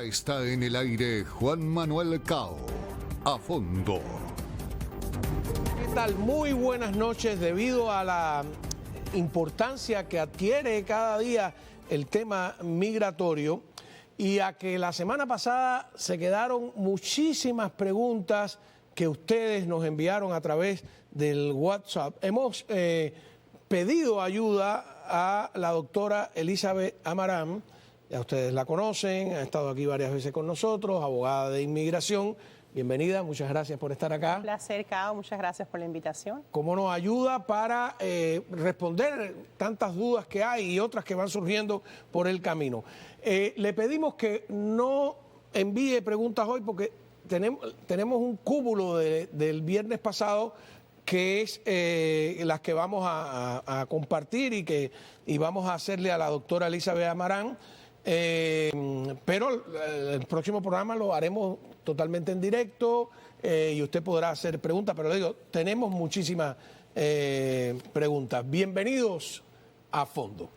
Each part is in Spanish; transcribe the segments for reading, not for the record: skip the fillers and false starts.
Ya está en el aire Juan Manuel Cao. A fondo. ¿Qué tal? Muy buenas noches. Debido a la importancia que adquiere cada día el tema migratorio y a que la semana pasada se quedaron muchísimas preguntas que ustedes nos enviaron a través del WhatsApp, hemos pedido ayuda a la doctora Elizabeth Amarán. Ya ustedes la conocen, ha estado aquí varias veces con nosotros, abogada de inmigración. Bienvenida, muchas gracias por estar acá. Un placer, Cao, muchas gracias por la invitación. Cómo nos ayuda para responder tantas dudas que hay y otras que van surgiendo por el camino. Le pedimos que no envíe preguntas hoy porque tenemos un cúmulo del viernes pasado que es las que vamos a compartir y vamos a hacerle a la doctora Elizabeth Amarán. Pero el próximo programa lo haremos totalmente en directo y usted podrá hacer preguntas, pero le digo, tenemos muchísimas preguntas. Bienvenidos a fondo.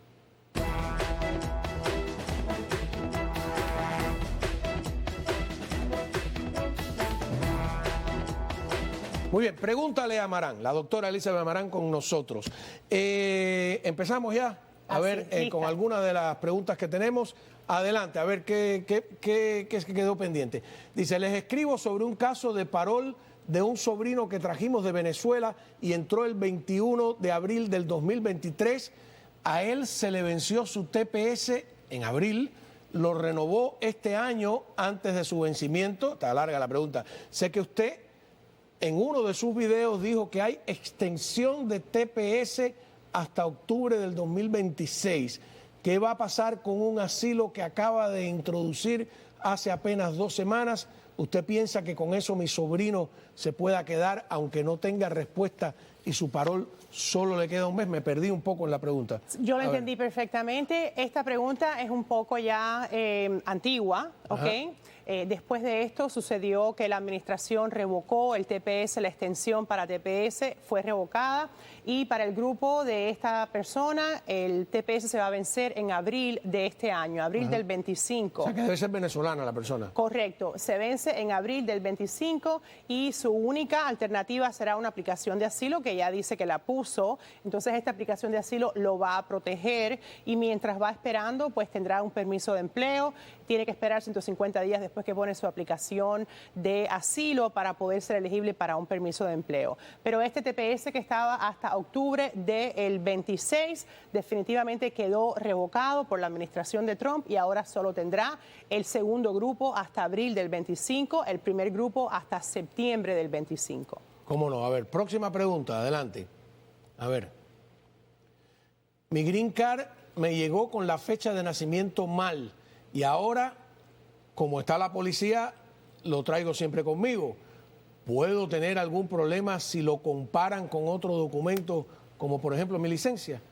Muy bien, pregúntale a Amarán, la doctora Elizabeth Amarán con nosotros. Empezamos ya. A ver, con algunas de las preguntas que tenemos, adelante, a ver qué quedó pendiente. Dice, les escribo sobre un caso de parol de un sobrino que trajimos de Venezuela y entró el 21 de abril del 2023. A él se le venció su TPS en abril, lo renovó este año antes de su vencimiento. Está larga la pregunta. Sé que usted en uno de sus videos dijo que hay extensión de TPS hasta octubre del 2026. ¿Qué va a pasar con un asilo que acaba de introducir hace apenas 2 semanas? ¿Usted piensa que con eso mi sobrino se pueda quedar aunque no tenga respuesta y su parol solo le queda un mes? Me perdí un poco en la pregunta. Yo lo entendí perfectamente. Esta pregunta es un poco ya antigua, ¿ok? Después de esto sucedió que la administración revocó el TPS, la extensión para TPS fue revocada y para el grupo de esta persona el TPS se va a vencer en abril de este año, abril del 25. O sea que debe ser venezolana la persona. Correcto, se vence en abril del 25 y su única alternativa será una aplicación de asilo que ya dice que la puso, entonces esta aplicación de asilo lo va a proteger y mientras va esperando pues tendrá un permiso de empleo, tiene que esperar 150 días después que pone su aplicación de asilo para poder ser elegible para un permiso de empleo. Pero este TPS que estaba hasta octubre del 26 definitivamente quedó revocado por la administración de Trump y ahora solo tendrá el segundo grupo hasta abril del 25, el primer grupo hasta septiembre del 25. ¿Cómo no? A ver, próxima pregunta, adelante. A ver. Mi green card me llegó con la fecha de nacimiento mal y ahora, como está la policía, lo traigo siempre conmigo. ¿Puedo tener algún problema si lo comparan con otro documento, como por ejemplo mi licencia?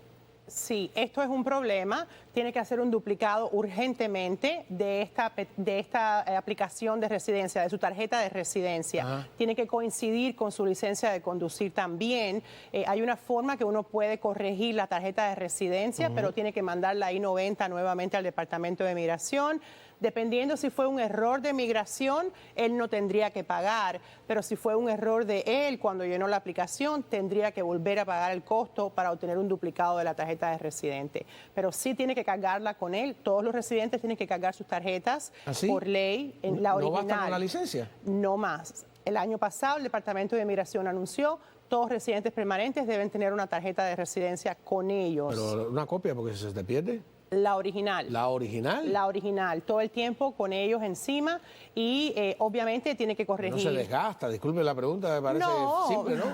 Sí, esto es un problema. Tiene que hacer un duplicado urgentemente de esta aplicación de residencia, de su tarjeta de residencia. Ajá. Tiene que coincidir con su licencia de conducir también. Hay una forma que uno puede corregir la tarjeta de residencia, pero tiene que mandar la I-90 nuevamente al Departamento de Migración. Dependiendo si fue un error de migración, él no tendría que pagar, pero si fue un error de él cuando llenó la aplicación, tendría que volver a pagar el costo para obtener un duplicado de la tarjeta de residente. Pero sí tiene que cargarla con él. Todos los residentes tienen que cargar sus tarjetas por ley en la original. ¿No basta con la licencia? No más. El año pasado el Departamento de Migración anunció todos residentes permanentes deben tener una tarjeta de residencia con ellos. Pero una copia porque se te pierde. La original. ¿La original? La original, todo el tiempo con ellos encima y obviamente tiene que corregir. No se desgasta, disculpe la pregunta, me parece simple, ¿no?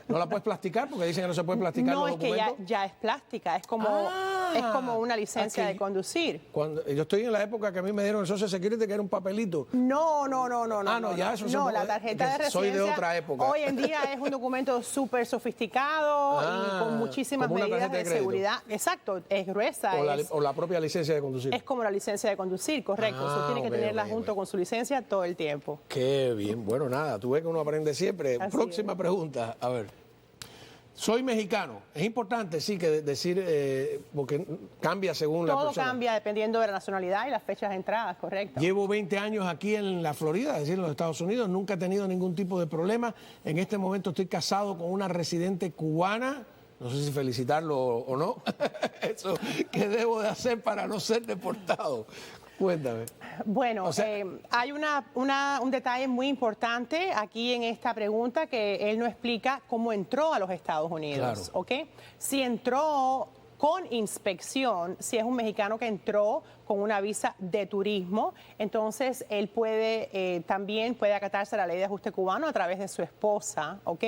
¿No la puedes plasticar? Porque dicen que no se puede plasticar los documentos. No, es que ya es plástica, es como una licencia de conducir. Yo estoy en la época que a mí me dieron el Social Security, que era un papelito. No. Ya eso no, la tarjeta de residencia. Soy de otra época. Hoy en día es un documento súper sofisticado y con muchísimas medidas de seguridad. Exacto, es gruesa. O la propia licencia de conducir. Es como la licencia de conducir, correcto. Eso tiene que tenerla junto con su licencia todo el tiempo. Qué bien. Bueno, nada, tú ves que uno aprende siempre. Próxima pregunta. A ver. Soy mexicano. Es importante, sí, que decir, porque cambia según la persona. Todo cambia dependiendo de la nacionalidad y las fechas de entrada, correcto. Llevo 20 años aquí en la Florida, es decir, en los Estados Unidos. Nunca he tenido ningún tipo de problema. En este momento estoy casado con una residente cubana. No sé si felicitarlo o no. Eso, ¿qué debo de hacer para no ser deportado? Cuéntame. Bueno, O sea, hay un detalle muy importante aquí en esta pregunta que él no explica cómo entró a los Estados Unidos, Claro. ¿ok? Si entró con inspección, si es un mexicano que entró con una visa de turismo, entonces él también puede acatarse a la ley de ajuste cubano a través de su esposa, ¿ok?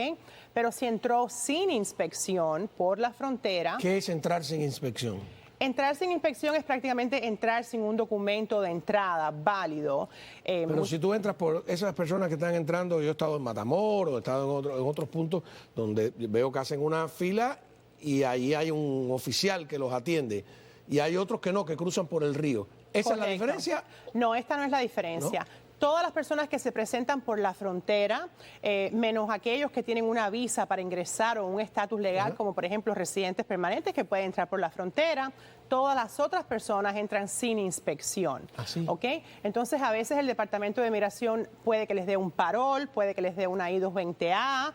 Pero si entró sin inspección por la frontera... ¿Qué es entrar sin inspección? Entrar sin inspección es prácticamente entrar sin un documento de entrada válido. Pero si tú entras por esas personas que están entrando, yo he estado en Matamoros, he estado en otros puntos donde veo que hacen una fila y ahí hay un oficial que los atiende. Y hay otros que no, que cruzan por el río. ¿Esa es la Correcto. diferencia? No, esta no es la diferencia. Todas las personas que se presentan por la frontera, menos aquellos que tienen una visa para ingresar o un estatus legal, como por ejemplo residentes permanentes que pueden entrar por la frontera, todas las otras personas entran sin inspección. ¿Así? ¿Ok? Entonces, a veces el Departamento de Migración puede que les dé un parol, puede que les dé una I-220A.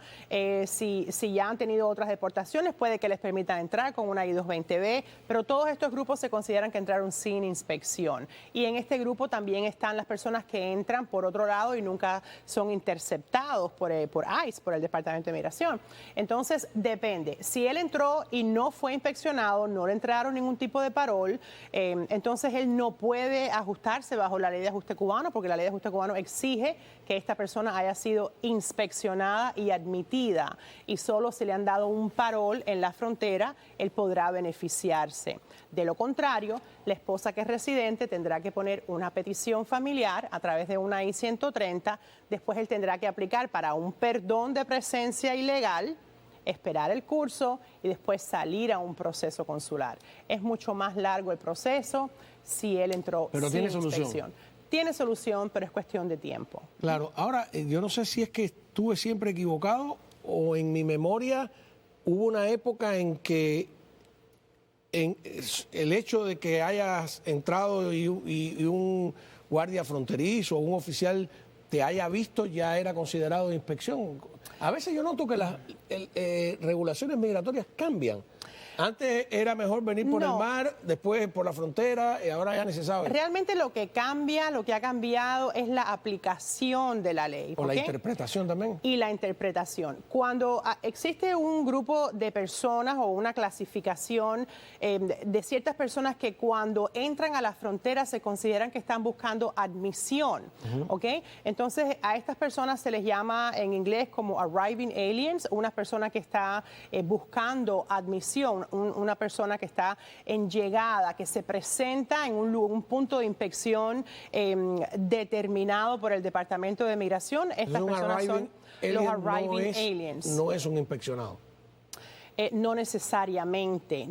Si ya han tenido otras deportaciones, puede que les permitan entrar con una I-220B. Pero todos estos grupos se consideran que entraron sin inspección. Y en este grupo también están las personas que entran por otro lado y nunca son interceptados por ICE, por el Departamento de Migración. Entonces, depende. Si él entró y no fue inspeccionado, no le entregaron ningún tipo de parol, entonces él no puede ajustarse bajo la ley de ajuste cubano, porque la ley de ajuste cubano exige que esta persona haya sido inspeccionada y admitida, y solo si le han dado un parol en la frontera, él podrá beneficiarse. De lo contrario, la esposa que es residente tendrá que poner una petición familiar a través de una I-130, después él tendrá que aplicar para un perdón de presencia ilegal, esperar el curso y después salir a un proceso consular. Es mucho más largo el proceso si él entró Pero sin tiene solución. inspección. Tiene solución, pero es cuestión de tiempo. Claro. Ahora, yo no sé si es que estuve siempre equivocado o en mi memoria hubo una época en que el hecho de que hayas entrado y un guardia fronterizo o un oficial te haya visto ya era considerado inspección. A veces yo noto que las regulaciones migratorias cambian. Antes era mejor venir por el mar, después por la frontera, y ahora ya ni se sabe. Realmente lo que ha cambiado es la aplicación de la ley. O la ¿ok? interpretación también. Y la interpretación. Cuando existe un grupo de personas o una clasificación de ciertas personas que cuando entran a la frontera se consideran que están buscando admisión, ¿ok? Entonces a estas personas se les llama en inglés como arriving aliens, una persona que está buscando admisión, una persona que está en llegada, que se presenta en un punto de inspección determinado por el Departamento de Migración. Estas personas son los arriving aliens. No es un inspeccionado. No necesariamente,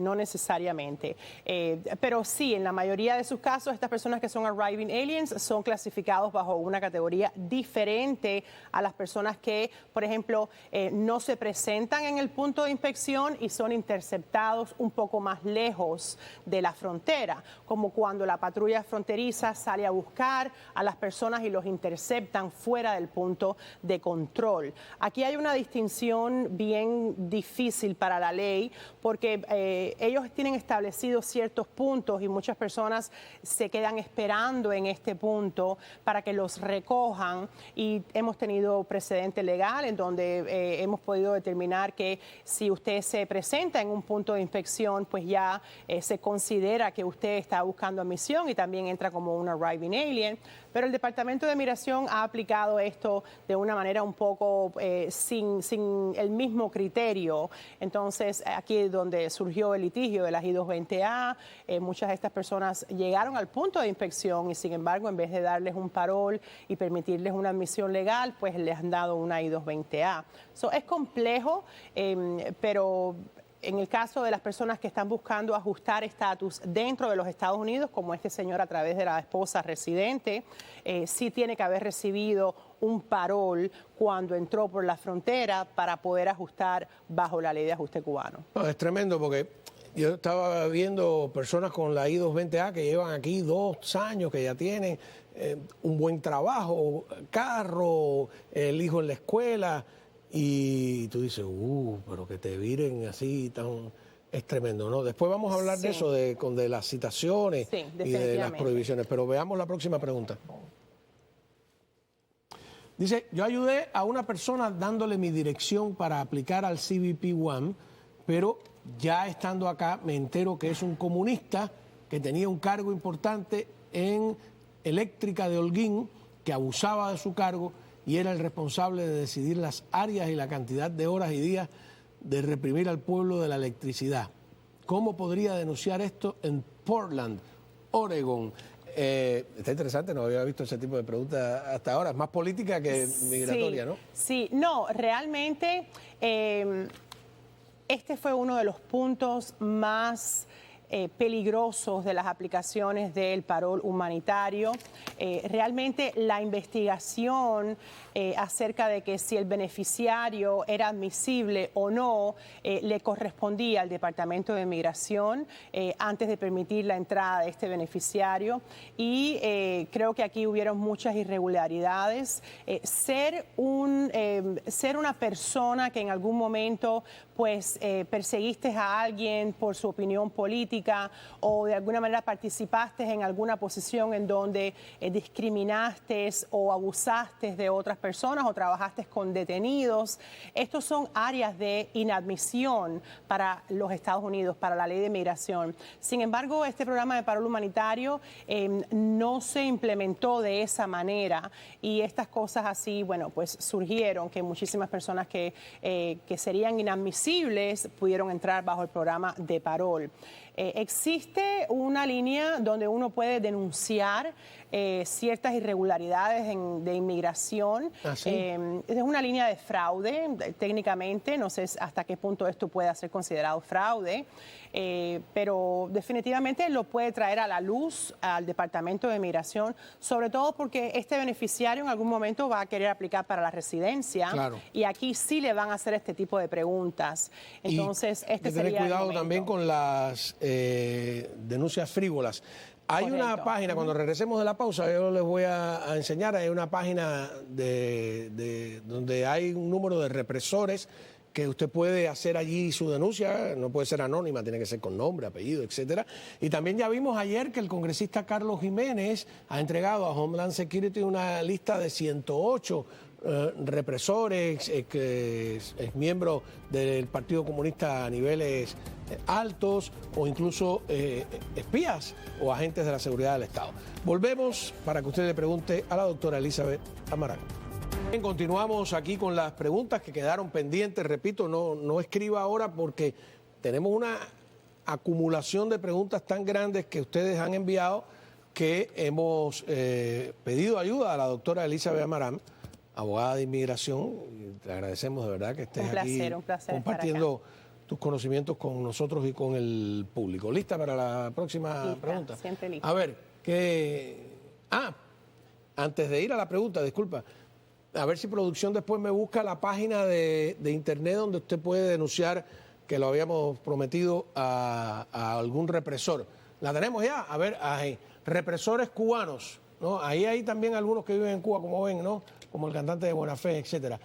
pero sí, en la mayoría de sus casos, estas personas que son arriving aliens son clasificados bajo una categoría diferente a las personas que, por ejemplo, no se presentan en el punto de inspección y son interceptados un poco más lejos de la frontera, como cuando la patrulla fronteriza sale a buscar a las personas y los interceptan fuera del punto de control. Aquí hay una distinción bien difícil para la ley, porque ellos tienen establecidos ciertos puntos y muchas personas se quedan esperando en este punto para que los recojan, y hemos tenido precedente legal en donde hemos podido determinar que si usted se presenta en un punto de inspección, pues ya se considera que usted está buscando admisión y también entra como un arriving alien. Pero el Departamento de Migración ha aplicado esto de una manera un poco sin el mismo criterio. Entonces, aquí es donde surgió el litigio de las I-220A, muchas de estas personas llegaron al punto de inspección y, sin embargo, en vez de darles un parol y permitirles una admisión legal, pues les han dado una I-220A. Es complejo, pero en el caso de las personas que están buscando ajustar estatus dentro de los Estados Unidos, como este señor a través de la esposa residente, sí tiene que haber recibido un parol cuando entró por la frontera para poder ajustar bajo la ley de ajuste cubano. No, es tremendo porque yo estaba viendo personas con la I-220A que llevan aquí 2 años, que ya tienen un buen trabajo, carro, el hijo en la escuela, y tú dices, pero que te viren así tan... Es tremendo, ¿no? Después vamos a hablar de eso, de las citaciones y de las prohibiciones, pero veamos la próxima pregunta. Dice, yo ayudé a una persona dándole mi dirección para aplicar al CBP One, pero ya estando acá me entero que es un comunista que tenía un cargo importante en Eléctrica de Holguín, que abusaba de su cargo y era el responsable de decidir las áreas y la cantidad de horas y días de reprimir al pueblo de la electricidad. ¿Cómo podría denunciar esto en Portland, Oregon? Está interesante, no había visto ese tipo de preguntas hasta ahora. Es más política que migratoria, ¿no? Sí, no, realmente este fue uno de los puntos más peligrosos de las aplicaciones del parol humanitario. Realmente la investigación acerca de que si el beneficiario era admisible o no le correspondía al Departamento de Migración antes de permitir la entrada de este beneficiario, y creo que aquí hubieron muchas irregularidades. Ser una persona que en algún momento pues perseguiste a alguien por su opinión política o de alguna manera participaste en alguna posición en donde discriminaste o abusaste de otras personas o trabajaste con detenidos. Estos son áreas de inadmisión para los Estados Unidos, para la ley de migración. Sin embargo, este programa de parol humanitario no se implementó de esa manera, y estas cosas así, bueno, pues surgieron que muchísimas personas que serían inadmisibles pudieron entrar bajo el programa de parol. Existe una línea donde uno puede denunciar ciertas irregularidades de inmigración. ¿Ah, sí? Es una línea de fraude, técnicamente, no sé hasta qué punto esto puede ser considerado fraude, pero definitivamente lo puede traer a la luz al Departamento de Migración, sobre todo porque este beneficiario en algún momento va a querer aplicar para la residencia. Claro. Y aquí sí le van a hacer este tipo de preguntas. Entonces, este sería tener cuidado el momento. también con las denuncias frívolas. Hay una página, cuando regresemos de la pausa, yo les voy a enseñar, hay una página donde hay un número de represores que usted puede hacer allí su denuncia, no puede ser anónima, tiene que ser con nombre, apellido, etcétera. Y también ya vimos ayer que el congresista Carlos Jiménez ha entregado a Homeland Security una lista de 108 represores, miembros del Partido Comunista a niveles altos, o incluso espías o agentes de la seguridad del Estado. Volvemos para que usted le pregunte a la doctora Elizabeth Amarán. Bien, continuamos aquí con las preguntas que quedaron pendientes. Repito, no escriba ahora porque tenemos una acumulación de preguntas tan grandes que ustedes han enviado, que hemos pedido ayuda a la doctora Elizabeth Amarán, abogada de inmigración. Te agradecemos de verdad que estés un placer compartiendo tus conocimientos con nosotros y con el público. ¿Lista para la próxima pregunta? Siempre lista. A ver, antes de ir a la pregunta, disculpa, a ver si producción después me busca la página de internet donde usted puede denunciar, que lo habíamos prometido, a algún represor. ¿La tenemos ya? A ver, ahí. Represores cubanos, ¿no? Ahí hay también algunos que viven en Cuba, como ven, ¿no? Como el cantante de Buena Fe, etcétera.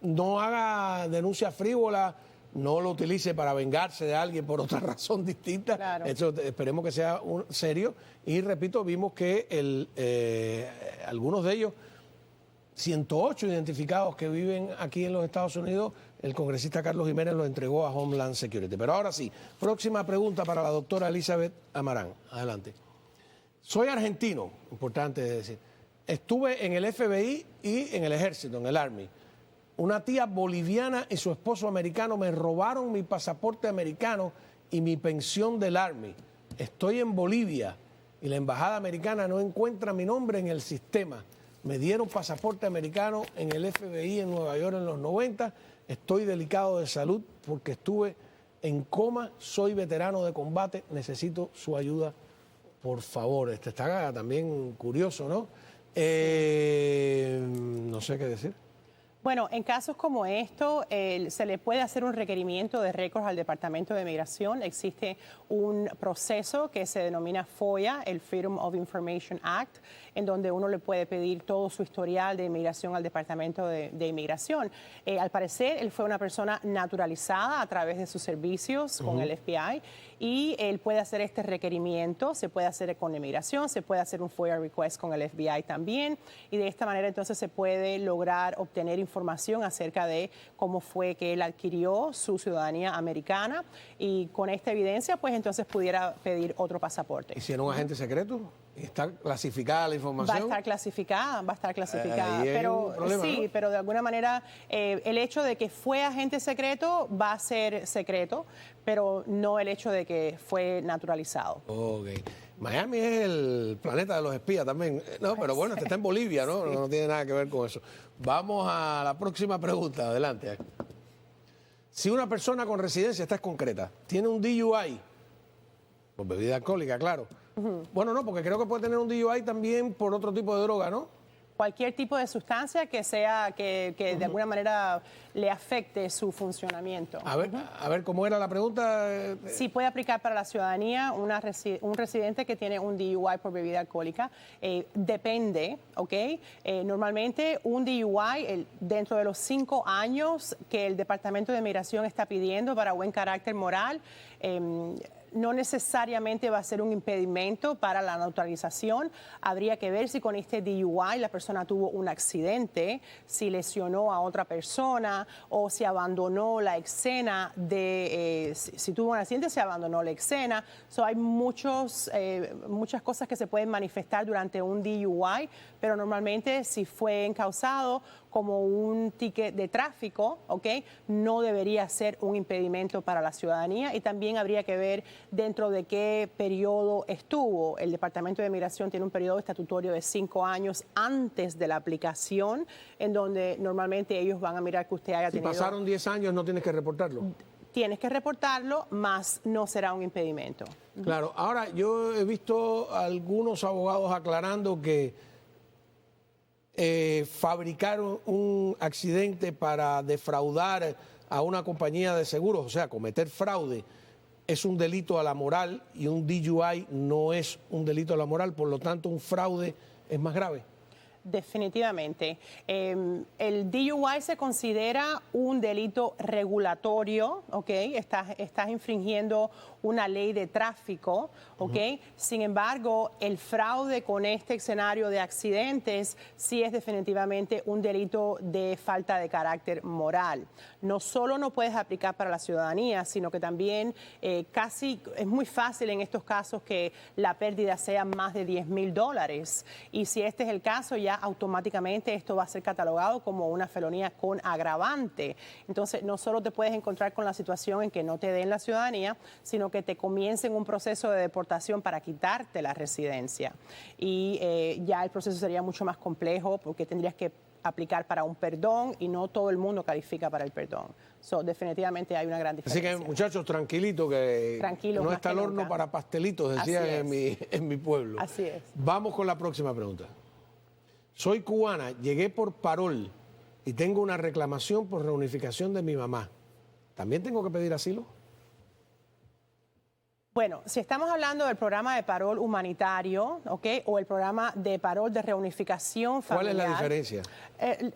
No haga denuncia frívola, no lo utilice para vengarse de alguien por otra razón distinta. Claro. Eso esperemos que sea serio. Y repito, vimos que algunos de ellos, 108 identificados que viven aquí en los Estados Unidos, el congresista Carlos Jiménez lo entregó a Homeland Security. Pero ahora sí, próxima pregunta para la doctora Elizabeth Amarán. Adelante. Soy argentino, importante decir. Estuve en el FBI y en el ejército, en el Army. Una tía boliviana y su esposo americano me robaron mi pasaporte americano y mi pensión del Army. Estoy en Bolivia y la embajada americana no encuentra mi nombre en el sistema. Me dieron pasaporte americano en el FBI en Nueva York en los 90. Estoy delicado de salud porque estuve en coma, soy veterano de combate, necesito su ayuda, por favor. Este está también curioso, ¿no? No sé qué decir. Bueno, en casos como esto, se le puede hacer un requerimiento de récords al Departamento de Migración. Existe un proceso que se denomina FOIA, el Freedom of Information Act, en donde uno le puede pedir todo su historial de inmigración al Departamento de Inmigración. Al parecer, él fue una persona naturalizada a través de sus servicios con el FBI y él puede hacer este requerimiento, se puede hacer con inmigración, se puede hacer un FOIA request con el FBI también y de esta manera entonces se puede lograr obtener información acerca de cómo fue que él adquirió su ciudadanía americana y con esta evidencia pues entonces pudiera pedir otro pasaporte. ¿Y si era un agente secreto? ¿Está clasificada la información? Va a estar clasificada, pero problema, sí, ¿no? pero de alguna manera el hecho de que fue agente secreto va a ser secreto, pero no el hecho de que fue naturalizado. Ok. Miami es el planeta de los espías también. No, pero bueno, este está en Bolivia, ¿no? No tiene nada que ver con eso. Vamos a la próxima pregunta. Adelante. Si una persona con residencia, esta es concreta, tiene un DUI, por bebida alcohólica, claro. Bueno, no, porque creo que puede tener un DUI también por otro tipo de droga, ¿no? Cualquier tipo de sustancia que sea que de alguna manera le afecte su funcionamiento. A ver, ¿cómo era la pregunta? Sí puede aplicar para la ciudadanía un residente que tiene un DUI por bebida alcohólica. Depende, ¿ok? Normalmente un DUI dentro de los 5 años que el Departamento de Migración está pidiendo para buen carácter moral, no necesariamente va a ser un impedimento para la naturalización. Habría que ver si con este DUI la persona tuvo un accidente, si lesionó a otra persona o si abandonó la escena si tuvo un accidente, se abandonó la escena. Hay muchas cosas que se pueden manifestar durante un DUI, pero normalmente si fue encausado como un ticket de tráfico, ¿ok? No debería ser un impedimento para la ciudadanía y también habría que ver dentro de qué periodo estuvo. El Departamento de Migración tiene un periodo estatutorio de 5 años antes de la aplicación, en donde normalmente ellos van a mirar que usted haya tenido... Si pasaron 10 años, no tienes que reportarlo. Tienes que reportarlo, más no será un impedimento. Claro, ahora yo he visto algunos abogados aclarando que fabricar un accidente para defraudar a una compañía de seguros, o sea, cometer fraude, es un delito a la moral y un DUI no es un delito a la moral, por lo tanto un fraude es más grave. Definitivamente. El DUI se considera un delito regulatorio, ¿ok? Estás infringiendo una ley de tráfico, ¿ok? Sin embargo, el fraude con este escenario de accidentes sí es definitivamente un delito de falta de carácter moral. No solo no puedes aplicar para la ciudadanía, sino que también casi es muy fácil en estos casos que la pérdida sea más de $10,000. Y si este es el caso, ya automáticamente esto va a ser catalogado como una felonía con agravante. Entonces, no solo te puedes encontrar con la situación en que no te den la ciudadanía, sino que te comiencen un proceso de deportación para quitarte la residencia. Y ya el proceso sería mucho más complejo porque tendrías que aplicar para un perdón y no todo el mundo califica para el perdón. Definitivamente hay una gran diferencia. Así que, muchachos, tranquilito, que Tranquilos, no está el horno nunca. para pastelitos, decían en mi pueblo. Así es. Vamos con la próxima pregunta. Soy cubana, llegué por parol y tengo una reclamación por reunificación de mi mamá. ¿También tengo que pedir asilo? Bueno, si estamos hablando del programa de parol humanitario, ¿ok? O el programa de parol de reunificación familiar. ¿Cuál es la diferencia?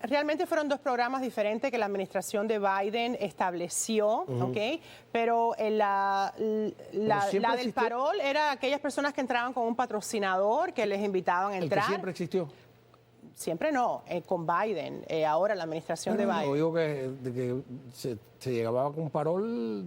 Realmente fueron 2 programas diferentes que la administración de Biden estableció, ¿ok? Pero la del parol era aquellas personas que entraban con un patrocinador que les invitaban a entrar. ¿El que siempre existió? Siempre no, con Biden, ahora la administración de Biden. No, digo que se llegaba con parol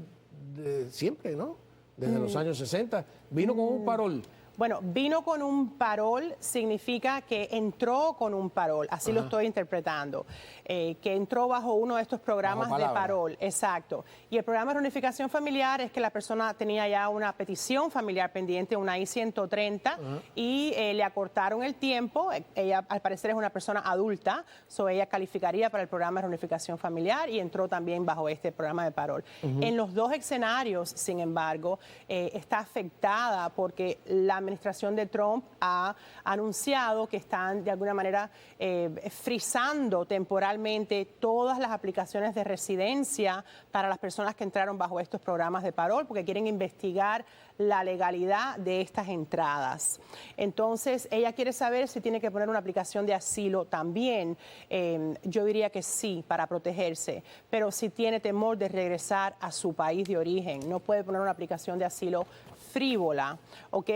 siempre, ¿no? Desde los años 60. Vino con un parol. Bueno, vino con un parol significa que entró con un parol, así lo estoy interpretando, que entró bajo uno de estos programas de parol, exacto. Y el programa de reunificación familiar es que la persona tenía ya una petición familiar pendiente, una I-130, y le acortaron el tiempo. Ella al parecer es una persona adulta, ella calificaría para el programa de reunificación familiar y entró también bajo este programa de parol. En los dos escenarios, sin embargo, está afectada porque la administración de Trump ha anunciado que están de alguna manera frizando temporalmente todas las aplicaciones de residencia para las personas que entraron bajo estos programas de parol porque quieren investigar la legalidad de estas entradas. Entonces, ella quiere saber si tiene que poner una aplicación de asilo también. Yo diría que sí, para protegerse, pero si tiene temor de regresar a su país de origen, no puede poner una aplicación de asilo frívola, ¿ok?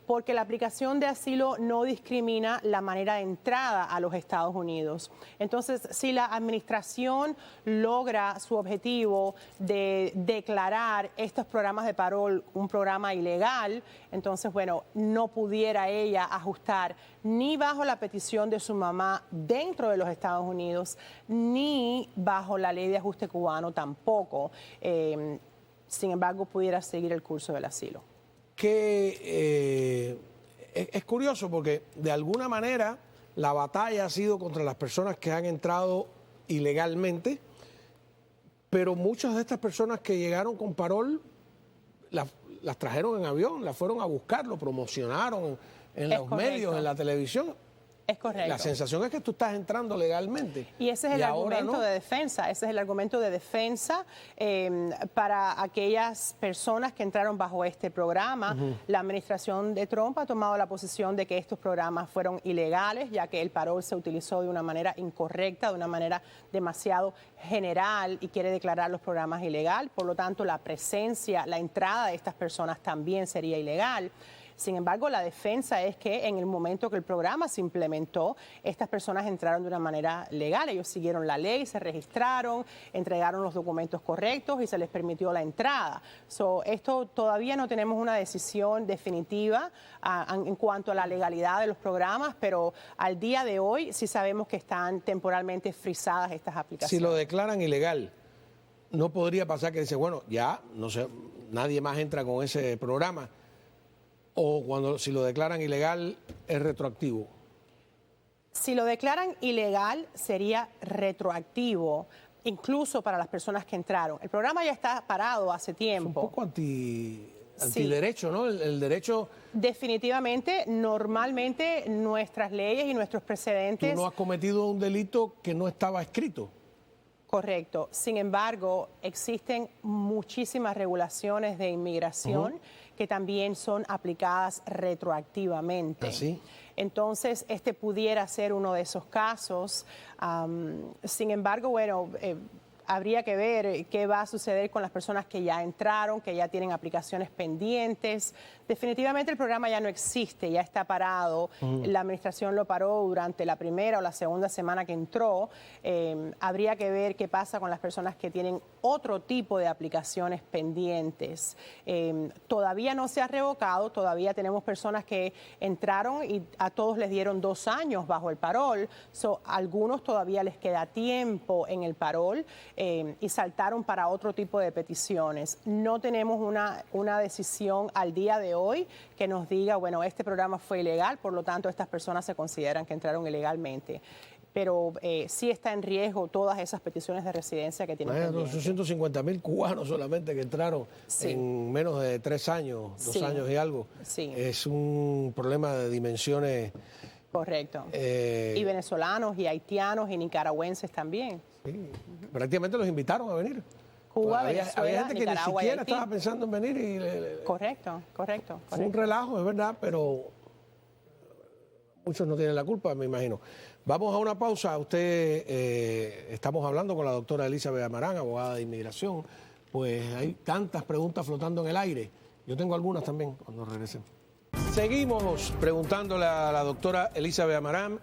Porque la aplicación de asilo no discrimina la manera de entrada a los Estados Unidos. Entonces, si la administración logra su objetivo de declarar estos programas de parol un programa ilegal, entonces, bueno, no pudiera ella ajustar ni bajo la petición de su mamá dentro de los Estados Unidos, ni bajo la ley de ajuste cubano tampoco. Sin embargo, pudiera seguir el curso del asilo. Que es curioso porque de alguna manera la batalla ha sido contra las personas que han entrado ilegalmente, pero muchas de estas personas que llegaron con parol las trajeron en avión, las fueron a buscar, lo promocionaron en los medios, en la televisión. Es correcto. La sensación es que tú estás entrando legalmente. Y ese es el argumento de defensa, ese es el argumento de defensa para aquellas personas que entraron bajo este programa. La administración de Trump ha tomado la posición de que estos programas fueron ilegales, ya que el parol se utilizó de una manera incorrecta, de una manera demasiado general y quiere declarar los programas ilegal. Por lo tanto, la presencia, la entrada de estas personas también sería ilegal. Sin embargo, la defensa es que en el momento que el programa se implementó, estas personas entraron de una manera legal. Ellos siguieron la ley, se registraron, entregaron los documentos correctos y se les permitió la entrada. Esto todavía no tenemos una decisión definitiva en cuanto a la legalidad de los programas, pero al día de hoy sí sabemos que están temporalmente frisadas estas aplicaciones. Si lo declaran ilegal, no podría pasar que dice, bueno, ya, no sé, nadie más entra con ese programa. O si lo declaran ilegal, es retroactivo. Si lo declaran ilegal, sería retroactivo, incluso para las personas que entraron. El programa ya está parado hace tiempo. Es un poco antiderecho, ¿no? El derecho... Definitivamente, normalmente nuestras leyes y nuestros precedentes... Tú no has cometido un delito que no estaba escrito. Correcto. Sin embargo, existen muchísimas regulaciones de inmigración que también son aplicadas retroactivamente. ¿Así? Entonces, este pudiera ser uno de esos casos. Sin embargo, bueno, habría que ver qué va a suceder con las personas que ya entraron, que ya tienen aplicaciones pendientes. Definitivamente el programa ya no existe, ya está parado. La administración lo paró durante la primera o la segunda semana que entró. Habría que ver qué pasa con las personas que tienen otro tipo de aplicaciones pendientes. Todavía no se ha revocado, todavía tenemos personas que entraron y a todos les dieron 2 años bajo el parol. Algunos todavía les queda tiempo en el parol. Y saltaron para otro tipo de peticiones. No tenemos una decisión al día de hoy que nos diga, bueno, este programa fue ilegal, por lo tanto estas personas se consideran que entraron ilegalmente. Pero sí está en riesgo todas esas peticiones de residencia que tienen pendientes. 250.000 cubanos solamente que entraron en menos de 3 años, 2 años y algo. Sí. Es un problema de dimensiones... Correcto. Y venezolanos, y haitianos, y nicaragüenses también. Sí. Prácticamente los invitaron a venir. Cuba, había gente que ni siquiera Haití. estaba pensando en venir. Correcto. Fue un relajo, es verdad, pero muchos no tienen la culpa, me imagino. Vamos a una pausa. Estamos hablando con la doctora Elizabeth Amarán, abogada de inmigración. Pues hay tantas preguntas flotando en el aire. Yo tengo algunas también cuando regresemos. Seguimos preguntándole a la doctora Elizabeth Amarán.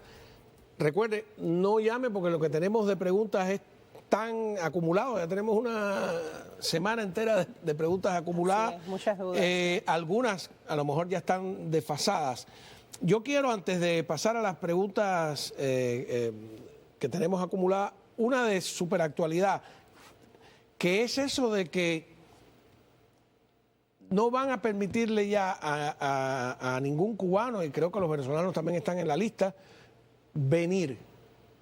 Recuerde, no llame porque lo que tenemos de preguntas es están acumulados, ya tenemos una semana entera de preguntas acumuladas. Sí, muchas dudas. Algunas a lo mejor ya están desfasadas. Yo quiero, antes de pasar a las preguntas que tenemos acumuladas, una de superactualidad, que es eso de que no van a permitirle ya a ningún cubano, y creo que los venezolanos también están en la lista, venir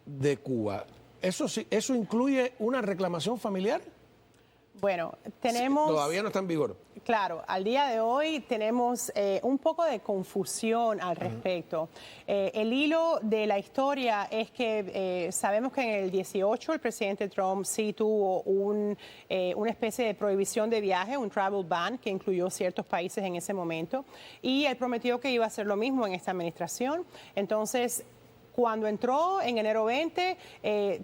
de Cuba. ¿Eso incluye una reclamación familiar? Bueno, tenemos... Todavía no está en vigor. Claro, al día de hoy tenemos un poco de confusión al respecto. El hilo de la historia es que sabemos que en el 18 el presidente Trump sí tuvo una especie de prohibición de viaje, un travel ban, que incluyó ciertos países en ese momento, y él prometió que iba a hacer lo mismo en esta administración. Entonces, cuando entró en enero 20,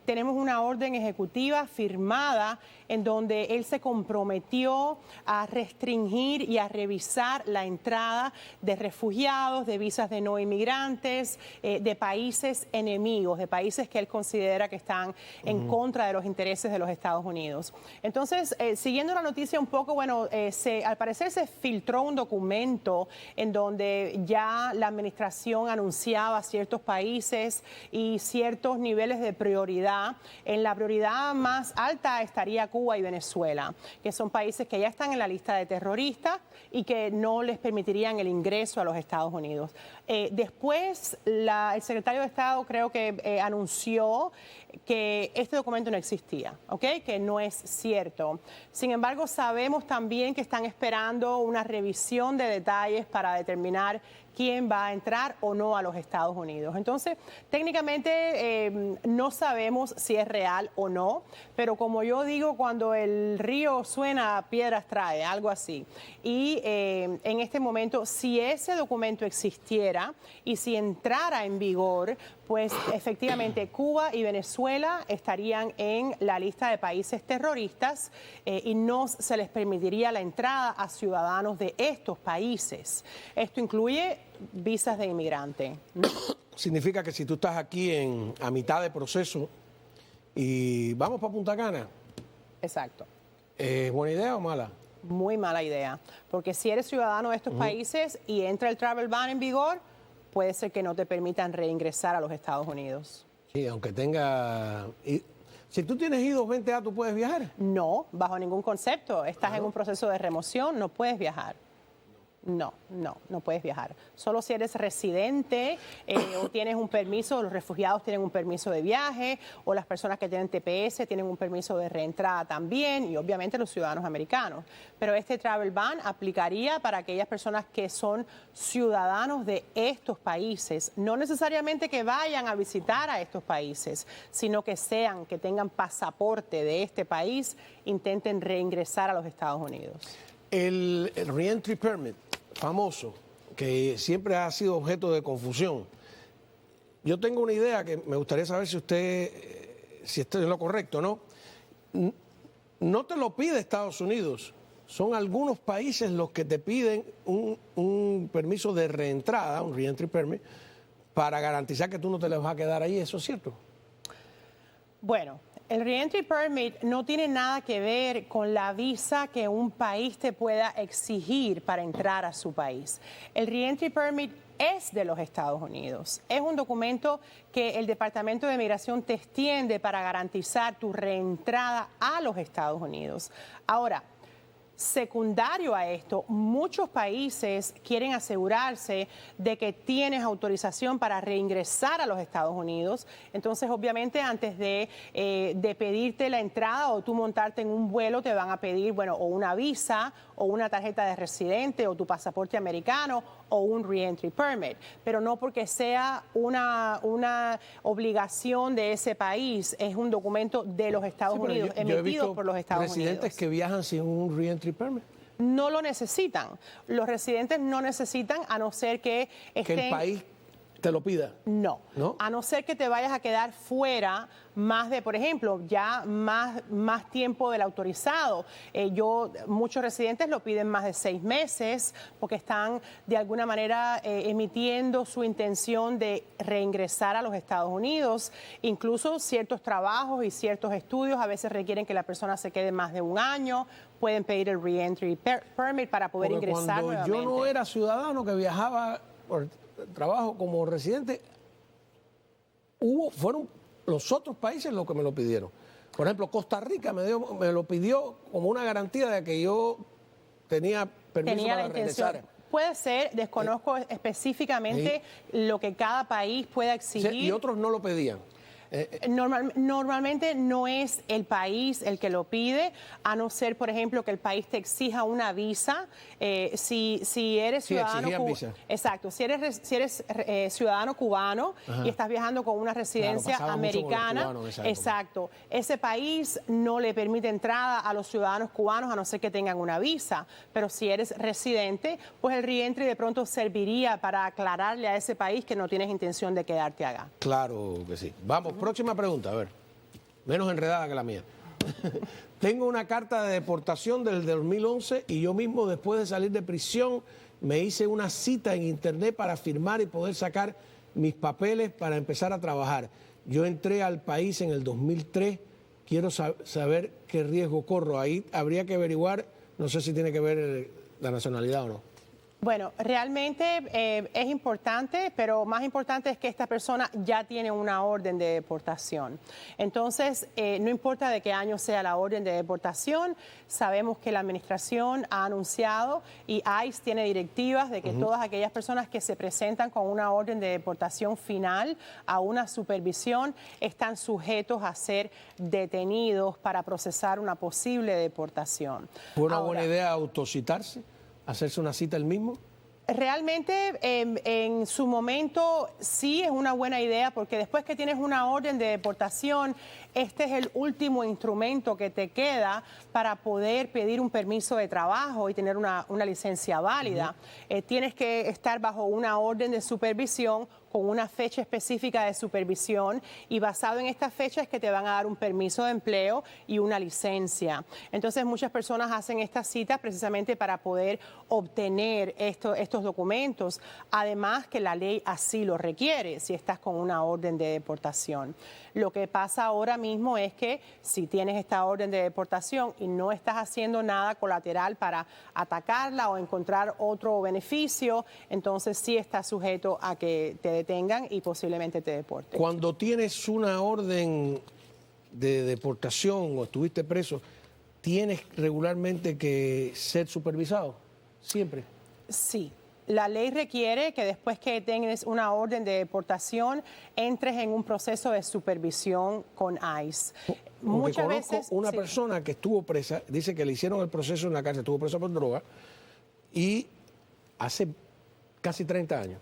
tenemos una orden ejecutiva firmada en donde él se comprometió a restringir y a revisar la entrada de refugiados, de visas de no inmigrantes, de países enemigos, de países que él considera que están en contra de los intereses de los Estados Unidos. Entonces, siguiendo la noticia un poco, bueno, al parecer se filtró un documento en donde ya la administración anunciaba ciertos países y ciertos niveles de prioridad. En la prioridad más alta estaría Cuba y Venezuela, que son países que ya están en la lista de terroristas y que no les permitirían el ingreso a los Estados Unidos. Después, el secretario de Estado creo que anunció que este documento no existía, ¿ok? Que no es cierto. Sin embargo, sabemos también que están esperando una revisión de detalles para determinar quién va a entrar o no a los Estados Unidos. Entonces, técnicamente no sabemos si es real o no, pero como yo digo, cuando el río suena, piedras trae, algo así. Y en este momento, si ese documento existiera y si entrara en vigor, pues efectivamente Cuba y Venezuela estarían en la lista de países terroristas y no se les permitiría la entrada a ciudadanos de estos países. Esto incluye visas de inmigrante. Significa que si tú estás aquí a mitad de proceso y vamos para Punta Cana. Exacto. ¿Es buena idea o mala? Muy mala idea, porque si eres ciudadano de estos países y entra el travel ban en vigor, puede ser que no te permitan reingresar a los Estados Unidos. Sí, aunque tenga... Si tú tienes I-220A, ¿tú puedes viajar? No, bajo ningún concepto. Estás en un proceso de remoción, no puedes viajar. No puedes viajar. Solo si eres residente o tienes un permiso, los refugiados tienen un permiso de viaje, o las personas que tienen TPS tienen un permiso de reentrada también, y obviamente los ciudadanos americanos. Pero este travel ban aplicaría para aquellas personas que son ciudadanos de estos países, no necesariamente que vayan a visitar a estos países, sino que tengan pasaporte de este país, intenten reingresar a los Estados Unidos. El Reentry Permit, famoso, que siempre ha sido objeto de confusión. Yo tengo una idea que me gustaría saber si esto es lo correcto, ¿no? No te lo pide Estados Unidos, son algunos países los que te piden un permiso de reentrada, un Reentry Permit, para garantizar que tú no te les vas a quedar ahí. ¿Eso es cierto? Bueno, el Reentry Permit no tiene nada que ver con la visa que un país te pueda exigir para entrar a su país. El Reentry Permit es de los Estados Unidos. Es un documento que el Departamento de Migración te extiende para garantizar tu reentrada a los Estados Unidos. Ahora, secundario a esto, muchos países quieren asegurarse de que tienes autorización para reingresar a los Estados Unidos. Entonces, obviamente, antes de pedirte la entrada o tú montarte en un vuelo, te van a pedir, bueno, o una visa o una tarjeta de residente o tu pasaporte americano o un Reentry Permit. Pero no porque sea una obligación de ese país, es un documento de los Estados Unidos, emitido por los Estados Unidos. Residentes que viajan sin un Reentry Permit. No lo necesitan. Los residentes no necesitan, a no ser que estén... Que el país te lo pida. No. ¿No? A no ser que te vayas a quedar fuera más de, por ejemplo, ya más tiempo del autorizado. Muchos residentes lo piden más de 6 meses porque están de alguna manera emitiendo su intención de reingresar a los Estados Unidos. Incluso ciertos trabajos y ciertos estudios a veces requieren que la persona se quede más de un año. Pueden pedir el Reentry Permit para poder Porque ingresar cuando nuevamente. yo no era ciudadano que viajaba por trabajo como residente, fueron los otros países los que me lo pidieron. Por ejemplo, Costa Rica me lo pidió como una garantía de que yo tenía permiso para regresar. Puede ser, desconozco específicamente lo que cada país pueda exigir. Y otros no lo pedían. Normalmente no es el país el que lo pide, a no ser, por ejemplo, que el país te exija una visa. Si eres ciudadano visa. Exacto, si eres ciudadano cubano y estás viajando con una residencia americana, exacto, ese país no le permite entrada a los ciudadanos cubanos a no ser que tengan una visa. Pero si eres residente, pues el reentry de pronto serviría para aclararle a ese país que no tienes intención de quedarte acá. Claro que sí. Vamos. Próxima pregunta, a ver. Menos enredada que la mía. Tengo una carta de deportación del 2011 y yo mismo, después de salir de prisión, me hice una cita en internet para firmar y poder sacar mis papeles para empezar a trabajar. Yo entré al país en el 2003. Quiero saber qué riesgo corro. Ahí habría que averiguar, no sé si tiene que ver la nacionalidad o no. Bueno, realmente es importante, pero más importante es que esta persona ya tiene una orden de deportación. Entonces, no importa de qué año sea la orden de deportación, sabemos que la administración ha anunciado y ICE tiene directivas de que todas aquellas personas que se presentan con una orden de deportación final a una supervisión están sujetos a ser detenidos para procesar una posible deportación. ¿Fue una buena idea autocitarse? ¿Hacerse una cita el mismo? Realmente en su momento sí es una buena idea porque después que tienes una orden de deportación, este es el último instrumento que te queda para poder pedir un permiso de trabajo y tener una licencia válida. Tienes que estar bajo una orden de supervisión con una fecha específica de supervisión y basado en estas fechas es que te van a dar un permiso de empleo y una licencia. Entonces muchas personas hacen estas citas precisamente para poder obtener estos documentos, además que la ley así lo requiere si estás con una orden de deportación. Lo que pasa ahora mismo es que si tienes esta orden de deportación y no estás haciendo nada colateral para atacarla o encontrar otro beneficio, entonces sí estás sujeto a que te detengan y posiblemente te deporten. Cuando tienes una orden de deportación o estuviste preso, ¿tienes regularmente que ser supervisado? Siempre. Sí. La ley requiere que después que tengas una orden de deportación, entres en un proceso de supervisión con ICE. Muchas veces una persona que estuvo presa, dice que le hicieron el proceso en la cárcel, estuvo presa por droga, y hace casi 30 años.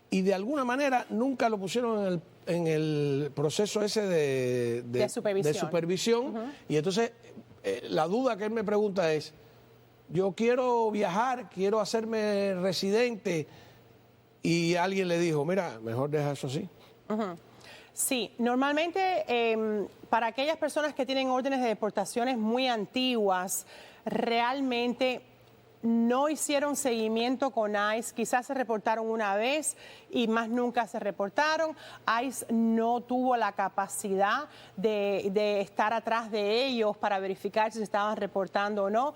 Y de alguna manera nunca lo pusieron en el proceso ese de supervisión. Y entonces la duda que él me pregunta es, yo quiero viajar, quiero hacerme residente, y alguien le dijo, mira, mejor deja eso así. Sí, normalmente para aquellas personas que tienen órdenes de deportaciones muy antiguas, realmente no hicieron seguimiento con ICE, quizás se reportaron una vez y más nunca se reportaron. ICE no tuvo la capacidad de estar atrás de ellos para verificar si se estaban reportando o no.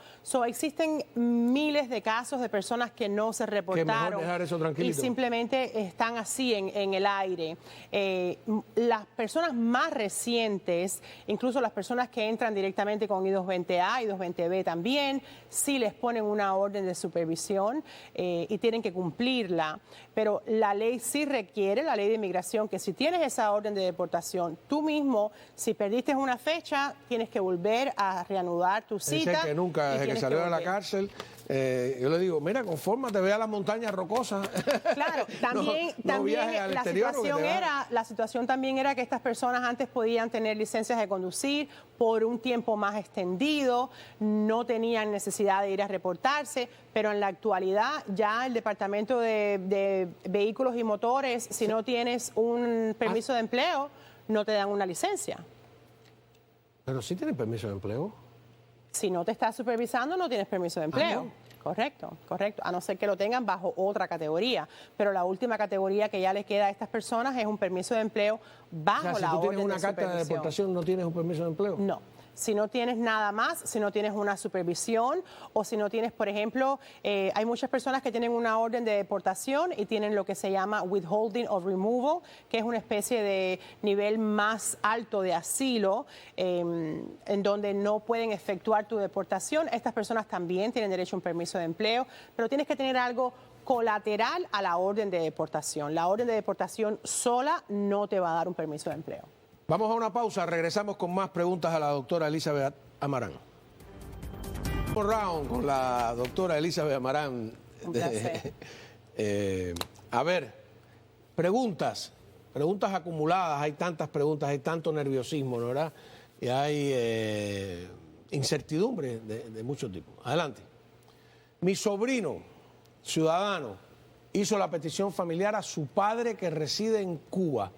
Existen miles de casos de personas que no se reportaron. Que mejor dejar eso tranquilito. Y simplemente están así en el aire. Las personas más recientes, incluso las personas que entran directamente con I-220A, I-220B también, sí les ponen una orden de supervisión y tienen que cumplirla, pero la ley sí requiere, la ley de inmigración, que si tienes esa orden de deportación, tú mismo, si perdiste una fecha, tienes que volver a reanudar tu cita. Dice que nunca, desde que salió de la cárcel, Yo le digo, mira, confórmate, ve a las montañas rocosas. Claro, también, no viajes al exterior, la situación también era que estas personas antes podían tener licencias de conducir por un tiempo más extendido, no tenían necesidad de ir a reportarse, pero en la actualidad ya el Departamento de Vehículos y Motores, si no tienes un permiso de empleo, no te dan una licencia. Pero sí tienen permiso de empleo. Si no te estás supervisando, no tienes permiso de empleo. ¿No? Correcto, correcto. A no ser que lo tengan bajo otra categoría. Pero la última categoría que ya les queda a estas personas es un permiso de empleo bajo O sea, si la tú orden tienes una de carta de supervisión. deportación, ¿no tienes un permiso de empleo? No. Si no tienes nada más, si no tienes una supervisión o si no tienes, por ejemplo, hay muchas personas que tienen una orden de deportación y tienen lo que se llama withholding or removal, que es una especie de nivel más alto de asilo en donde no pueden efectuar tu deportación. Estas personas también tienen derecho a un permiso de empleo, pero tienes que tener algo colateral a la orden de deportación. La orden de deportación sola no te va a dar un permiso de empleo. Vamos a una pausa, regresamos con más preguntas a la doctora Elizabeth Amarán. Un round con la doctora Elizabeth Amarán. Un placer. A ver, preguntas acumuladas, hay tantas preguntas, hay tanto nerviosismo, ¿no, verdad? Y hay incertidumbre de muchos tipos. Adelante. Mi sobrino, ciudadano, hizo la petición familiar a su padre que reside en Cuba.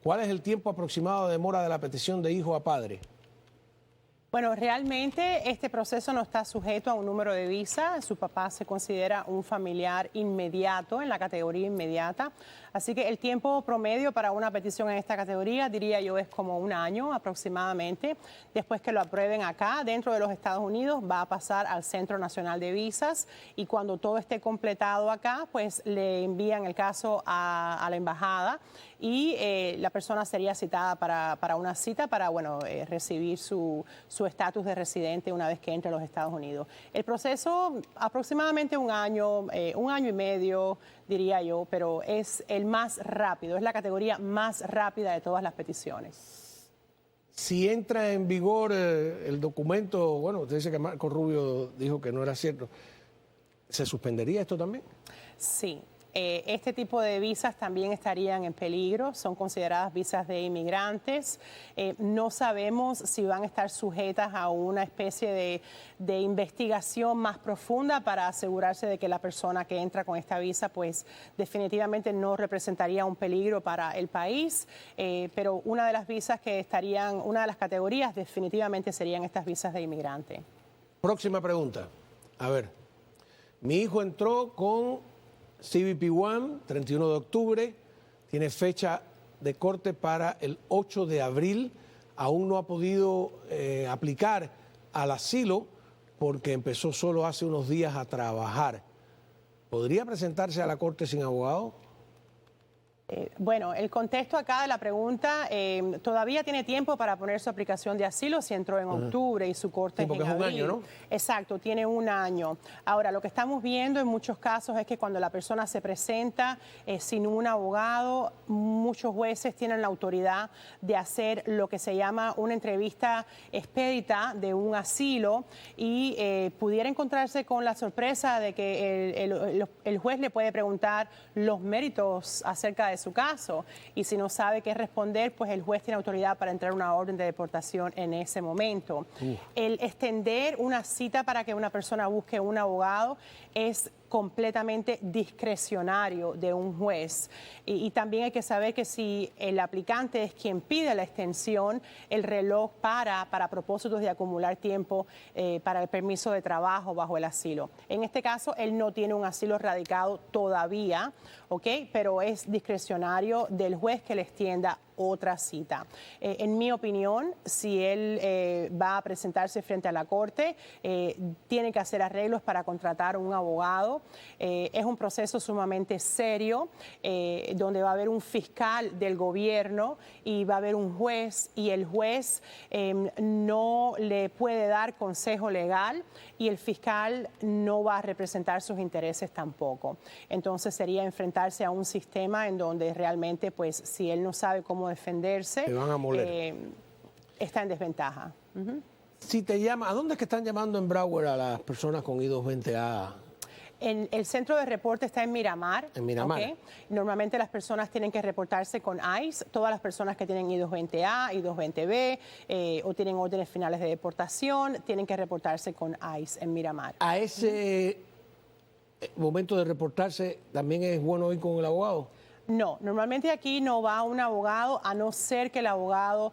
¿Cuál es el tiempo aproximado de demora de la petición de hijo a padre? Bueno, realmente este proceso no está sujeto a un número de visa. Su papá se considera un familiar inmediato, en la categoría inmediata. Así que el tiempo promedio para una petición en esta categoría, diría yo, es como un año aproximadamente. Después que lo aprueben acá, dentro de los Estados Unidos, va a pasar al Centro Nacional de Visas y cuando todo esté completado acá, pues le envían el caso a la embajada y la persona sería citada para una cita para, bueno, recibir su estatus de residente una vez que entre a los Estados Unidos. El proceso aproximadamente un año y medio, diría yo, pero es el más rápido, es la categoría más rápida de todas las peticiones. Si entra en vigor el documento, bueno, usted dice que Marco Rubio dijo que no era cierto, ¿se suspendería esto también? Sí. Este tipo de visas también estarían en peligro, son consideradas visas de inmigrantes. No sabemos si van a estar sujetas a una especie de investigación más profunda para asegurarse de que la persona que entra con esta visa pues definitivamente no representaría un peligro para el país, pero una de las visas que estarían, una de las categorías definitivamente serían estas visas de inmigrante. Próxima pregunta. A ver, mi hijo entró con CBP One, 31 de octubre, tiene fecha de corte para el 8 de abril, aún no ha podido aplicar al asilo porque empezó solo hace unos días a trabajar. ¿Podría presentarse a la corte sin abogado? Bueno, el contexto acá de la pregunta, todavía tiene tiempo para poner su aplicación de asilo si entró en octubre y su corte es en abril. Es un año, ¿no? Exacto, tiene un año. Ahora, lo que estamos viendo en muchos casos es que cuando la persona se presenta sin un abogado, muchos jueces tienen la autoridad de hacer lo que se llama una entrevista expedita de un asilo y pudiera encontrarse con la sorpresa de que el juez le puede preguntar los méritos acerca de su caso y si no sabe qué responder, pues el juez tiene autoridad para entrar una orden de deportación en ese momento. El extender una cita para que una persona busque un abogado es completamente discrecionario de un juez. Y también hay que saber que si el aplicante es quien pide la extensión, el reloj para propósitos de acumular tiempo para el permiso de trabajo bajo el asilo. En este caso, él no tiene un asilo radicado todavía, ¿ok? Pero es discrecionario del juez que le extienda otra cita. En mi opinión, si él va a presentarse frente a la corte, tiene que hacer arreglos para contratar un abogado. Es un proceso sumamente serio, donde va a haber un fiscal del gobierno y va a haber un juez, y el juez no le puede dar consejo legal y el fiscal no va a representar sus intereses tampoco. Entonces sería enfrentarse a un sistema en donde realmente, pues, si él no sabe cómo defenderse, Te van a moler. está en desventaja. Si te llama, ¿a dónde es que están llamando en Broward a las personas con I-220A? El centro de reporte está en Miramar. En Miramar. ¿Okay? Normalmente las personas tienen que reportarse con ICE. Todas las personas que tienen I-220A, I-220B o tienen órdenes finales de deportación tienen que reportarse con ICE en Miramar. A ese momento de reportarse, ¿también es bueno ir con el abogado? No, normalmente aquí no va un abogado a no ser que el abogado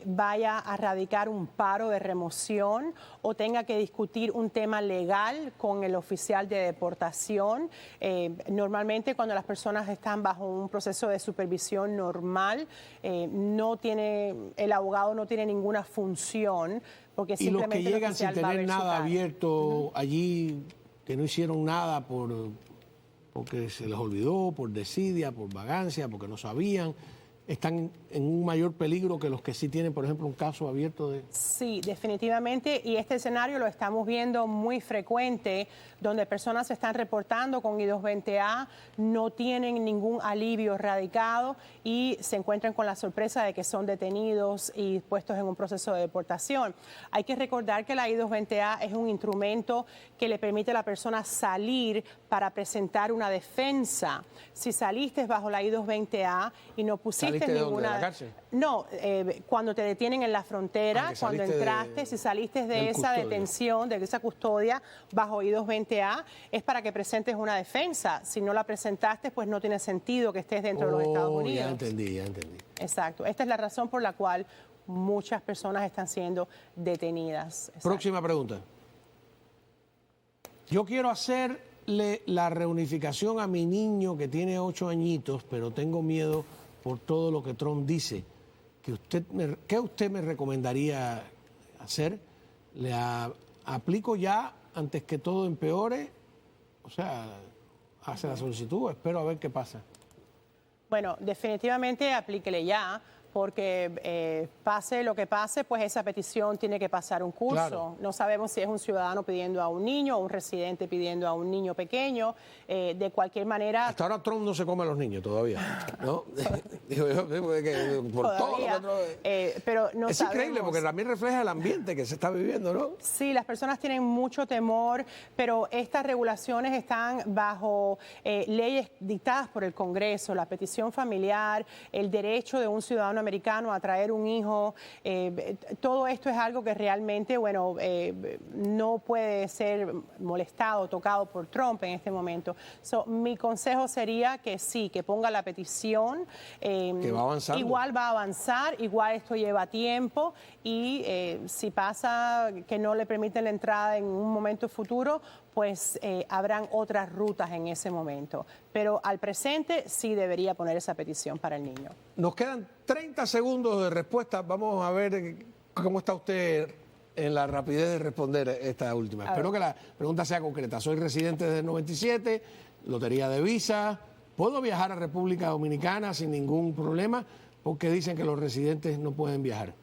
vaya a radicar un paro de remoción o tenga que discutir un tema legal con el oficial de deportación. Normalmente cuando las personas están bajo un proceso de supervisión normal, el abogado no tiene ninguna función porque y los simplemente que llegan sin tener nada abierto allí, que no hicieron nada porque se les olvidó, por desidia, por vagancia, porque no sabían, están en un mayor peligro que los que sí tienen, por ejemplo, un caso abierto de... Sí, definitivamente, y este escenario lo estamos viendo muy frecuente, donde personas se están reportando con I-220A, no tienen ningún alivio radicado y se encuentran con la sorpresa de que son detenidos y puestos en un proceso de deportación. Hay que recordar que la I-220A es un instrumento que le permite a la persona salir para presentar una defensa. Si saliste bajo la I-220A y no pusiste ¿Saliste de dónde? ninguna... ¿De la cárcel? No, cuando te detienen en la frontera, cuando entraste, si saliste de esa detención, de esa custodia bajo I-220A, es para que presentes una defensa. Si no la presentaste, pues no tiene sentido que estés dentro de los Estados Unidos. Ya entendí. Exacto. Esta es la razón por la cual muchas personas están siendo detenidas. Exacto. Próxima pregunta. Yo quiero hacerle la reunificación a mi niño que tiene 8 añitos, pero tengo miedo por todo lo que Trump dice. ¿Qué usted me recomendaría hacer? ¿Le aplico ya antes que todo empeore? O sea, hace la solicitud, espero a ver qué pasa. Bueno, definitivamente aplíquele ya, porque pase lo que pase, pues esa petición tiene que pasar un curso. Claro. No sabemos si es un ciudadano pidiendo a un niño o un residente pidiendo a un niño pequeño. De cualquier manera... Hasta ahora Trump no se come a los niños todavía, ¿no? Digo yo, por todavía, todo lo que pero no es sabemos. increíble porque también refleja el ambiente que se está viviendo, ¿no? Sí, las personas tienen mucho temor, pero estas regulaciones están bajo leyes dictadas por el Congreso, la petición familiar, el derecho de un ciudadano americano a traer un hijo, todo esto es algo que realmente, bueno, no puede ser molestado, tocado por Trump en este momento. Mi consejo sería que sí, que ponga la petición. Que va avanzando. Igual va a avanzar, igual esto lleva tiempo y si pasa que no le permiten la entrada en un momento futuro, pues habrán otras rutas en ese momento. Pero al presente sí debería poner esa petición para el niño. Nos quedan 30 segundos de respuesta. Vamos a ver cómo está usted en la rapidez de responder esta última. Espero que la pregunta sea concreta. Soy residente desde el 97, lotería de visa. ¿Puedo viajar a República Dominicana sin ningún problema? Porque dicen que los residentes no pueden viajar.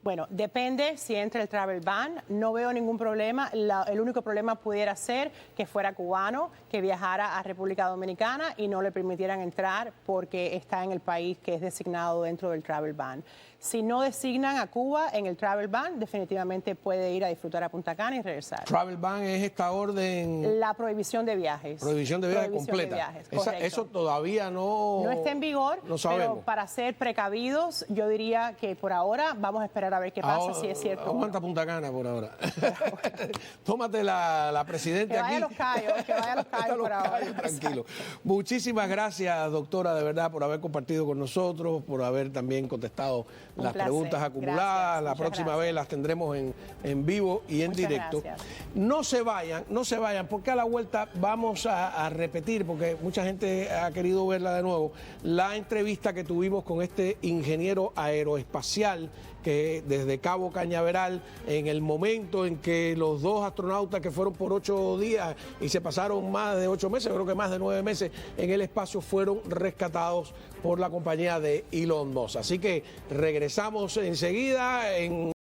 Bueno, depende si entra el travel ban, no veo ningún problema. El único problema pudiera ser que fuera cubano, que viajara a República Dominicana y no le permitieran entrar porque está en el país que es designado dentro del travel ban. Si no designan a Cuba en el travel ban, definitivamente puede ir a disfrutar a Punta Cana y regresar. Travel ban es esta orden... La prohibición de viajes. Prohibición de viajes completa. De viajes, eso todavía no está en vigor, no sabemos. Pero para ser precavidos, yo diría que por ahora vamos a esperar a ver qué pasa, si es cierto. Aguanta Punta Cana por ahora. Tómate la presidente aquí. Que vaya a los Cayos por ahora. Tranquilo. Muchísimas gracias, doctora, de verdad, por haber compartido con nosotros, por haber también contestado las preguntas acumuladas. La próxima vez las tendremos en vivo y en directo. No se vayan, porque a la vuelta vamos a repetir, porque mucha gente ha querido verla de nuevo, la entrevista que tuvimos con este ingeniero aeroespacial que desde Cabo Cañaveral, en el momento en que los 2 astronautas que fueron por 8 días y se pasaron más de 8 meses, creo que más de 9 meses en el espacio, fueron rescatados por la compañía de Elon Musk. Así que regresamos enseguida en...